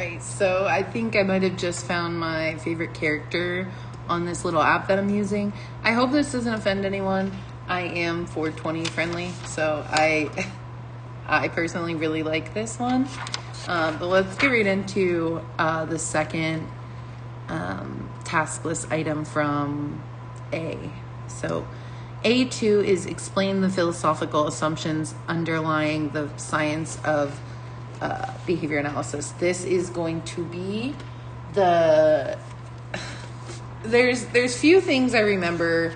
right, so I think I might have just found my favorite character on this little app that I'm using. I hope this doesn't offend anyone. I am 420 friendly, so I personally really like this one. But let's get right into the second task list item from A. So A-2 is explain the philosophical assumptions underlying the science of behavior analysis. This is going to be there's few things I remember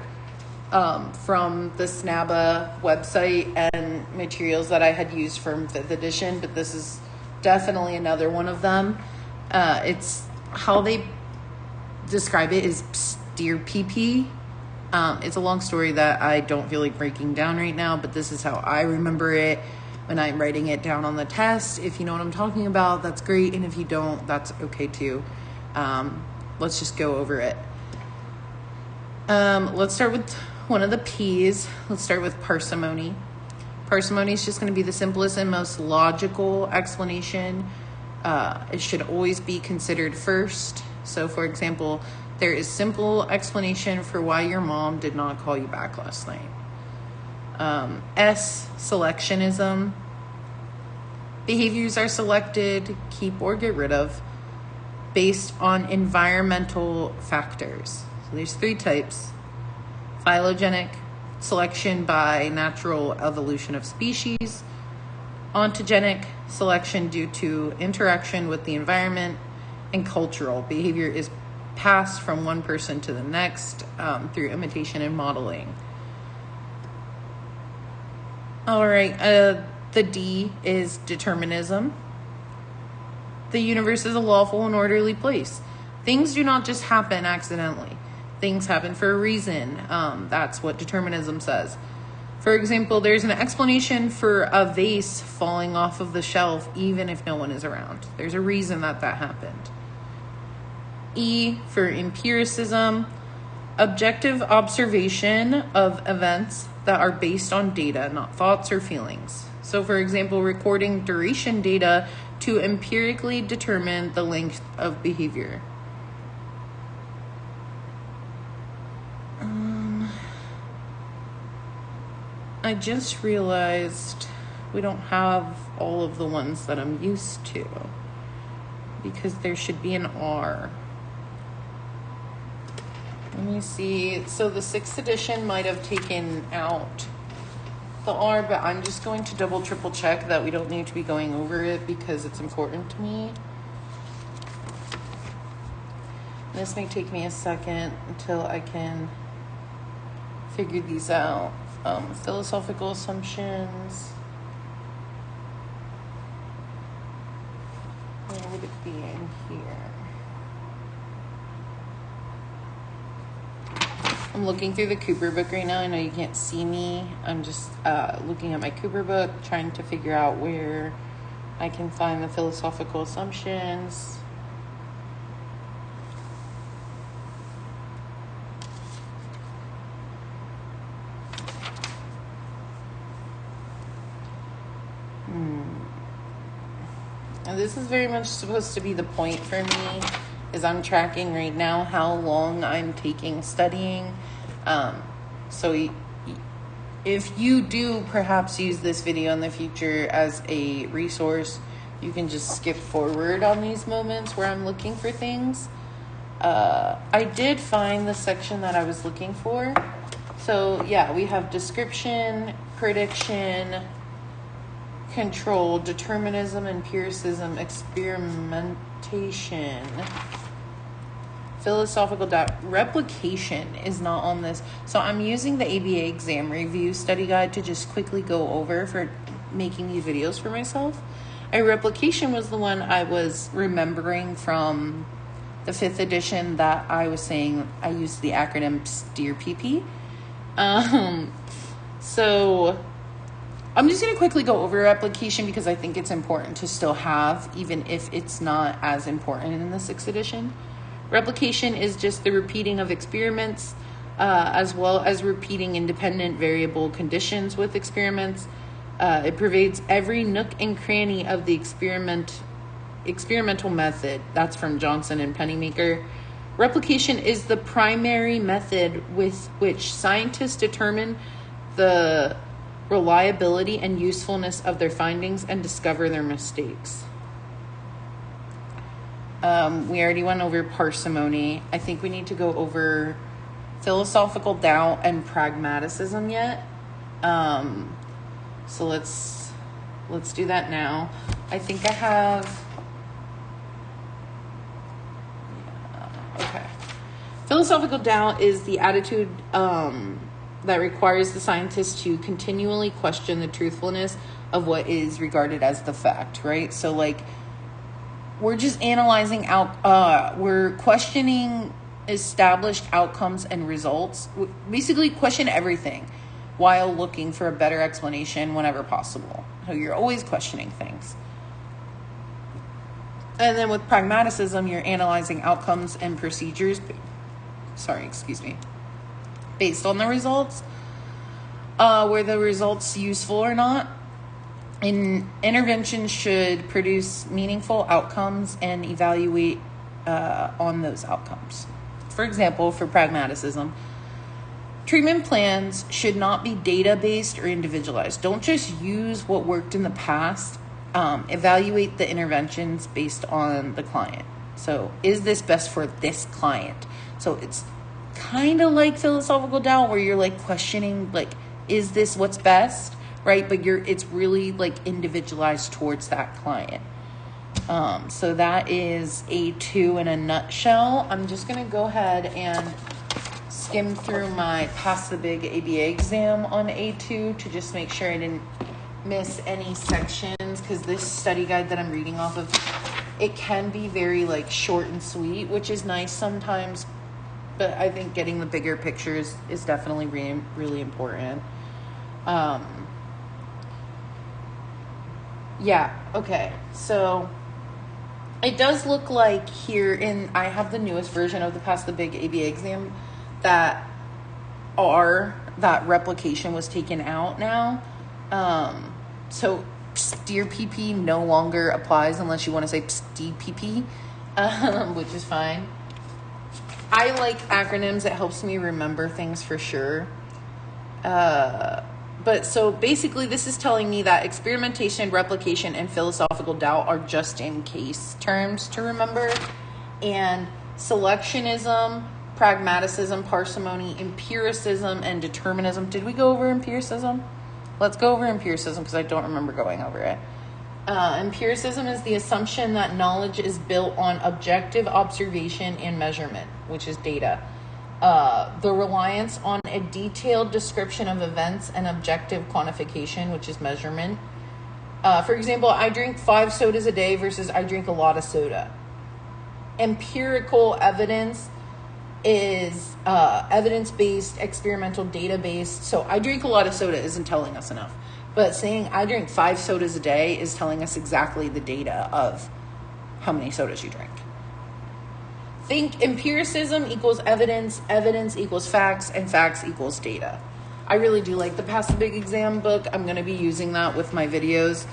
from the SNABA website and materials that I had used from 5th edition, but this is definitely another one of them. It's how they describe it is steer PP. It's a long story that I don't feel like breaking down right now, but this is how I remember it when I'm writing it down on the test. If you know what I'm talking about, that's great. And if you don't, that's okay too. Let's just go over it. Let's start with one of the P's. Let's start with parsimony. Parsimony is just going to be the simplest and most logical explanation. It should always be considered first. So for example, there is simple explanation for why your mom did not call you back last night. S, selectionism. Behaviors are selected, keep or get rid of, based on environmental factors. So there's 3 types. Phylogenetic, selection by natural evolution of species. Ontogenic, selection due to interaction with the environment. And cultural, behavior is passed from one person to the next through imitation and modeling. All right, the D is determinism. The universe is a lawful and orderly place. Things do not just happen accidentally. Things happen for a reason. That's what determinism says. For example, there's an explanation for a vase falling off of the shelf even if no one is around. There's a reason that happened. E for empiricism, objective observation of events that are based on data, not thoughts or feelings. So for example, recording duration data to empirically determine the length of behavior. I just realized we don't have all of the ones that I'm used to because there should be an R. Let me see. So the 6th edition might have taken out the R, but I'm just going to double, triple check that we don't need to be going over it because it's important to me. This may take me a second until I can figure these out. Philosophical assumptions. Where would it be in here? I'm looking through the Cooper book right now. I know you can't see me. I'm just looking at my Cooper book, trying to figure out where I can find the philosophical assumptions. And this is very much supposed to be the point for me, is I'm tracking right now how long I'm taking studying. So if you do perhaps use this video in the future as a resource, you can just skip forward on these moments where I'm looking for things. I did find the section that I was looking for. So yeah, we have description, prediction, control, determinism, empiricism, experimentation, philosophical replication is not on this. So I'm using the ABA exam review study guide to just quickly go over for making these videos for myself. A replication was the one I was remembering from the 5th edition that I was saying I used the acronym STEER PP. So I'm just going to quickly go over replication because I think it's important to still have, even if it's not as important in the 6th edition. Replication is just the repeating of experiments, as well as repeating independent variable conditions with experiments. It pervades every nook and cranny of the experiment experimental method. That's from Johnson and Pennymaker. Replication is the primary method with which scientists determine the reliability and usefulness of their findings and discover their mistakes. We already went over parsimony. I think we need to go over philosophical doubt and pragmaticism yet. So let's do that now. I think I have... Okay. Philosophical doubt is the attitude that requires the scientist to continually question the truthfulness of what is regarded as the fact, right? So, like, we're just analyzing out, we're questioning established outcomes and results. We basically question everything while looking for a better explanation whenever possible. So you're always questioning things. And then with pragmatism, you're analyzing outcomes and procedures, based on the results, were the results useful or not. Interventions should produce meaningful outcomes and evaluate on those outcomes. For example, for pragmatism, treatment plans should not be data-based or individualized. Don't just use what worked in the past. Evaluate the interventions based on the client. So, is this best for this client? So, it's kind of like philosophical doubt where you're like questioning, like, is this what's best, right? But it's really like individualized towards that client. So that is A2 in a nutshell. I'm just going to go ahead and skim through my Pass the Big ABA exam on A2 to just make sure I didn't miss any sections, because this study guide that I'm reading off of, it can be very like short and sweet, which is nice sometimes, but I think getting the bigger pictures is definitely really important. Yeah, okay, so it does look like here I have the newest version of the Pass the Big ABA exam that replication was taken out now. So Dear PP no longer applies unless you want to say DPP, which is fine. I like acronyms. It helps me remember things for sure. But so basically this is telling me that experimentation, replication, and philosophical doubt are just in case terms to remember. And selectionism, pragmatism, parsimony, empiricism, and determinism. Did we go over empiricism? Let's go over empiricism because I don't remember going over it. Empiricism is the assumption that knowledge is built on objective observation and measurement, which is data. The reliance on a detailed description of events and objective quantification, which is measurement. For example, I drink 5 sodas a day versus I drink a lot of soda. Empirical evidence is evidence-based, experimental, data-based. So I drink a lot of soda isn't telling us enough. But saying I drink 5 sodas a day is telling us exactly the data of how many sodas you drink. Think empiricism equals evidence, evidence equals facts, and facts equals data. I really do like the Pass the Big exam book. I'm going to be using that with my videos.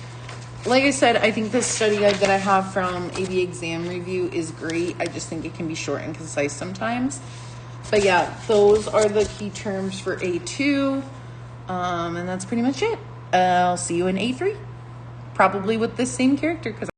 Like I said, I think this study guide that I have from ABA Exam Review is great. I just think it can be short and concise sometimes. But yeah, those are the key terms for A2. And that's pretty much it. I'll see you in A3. Probably with this same character because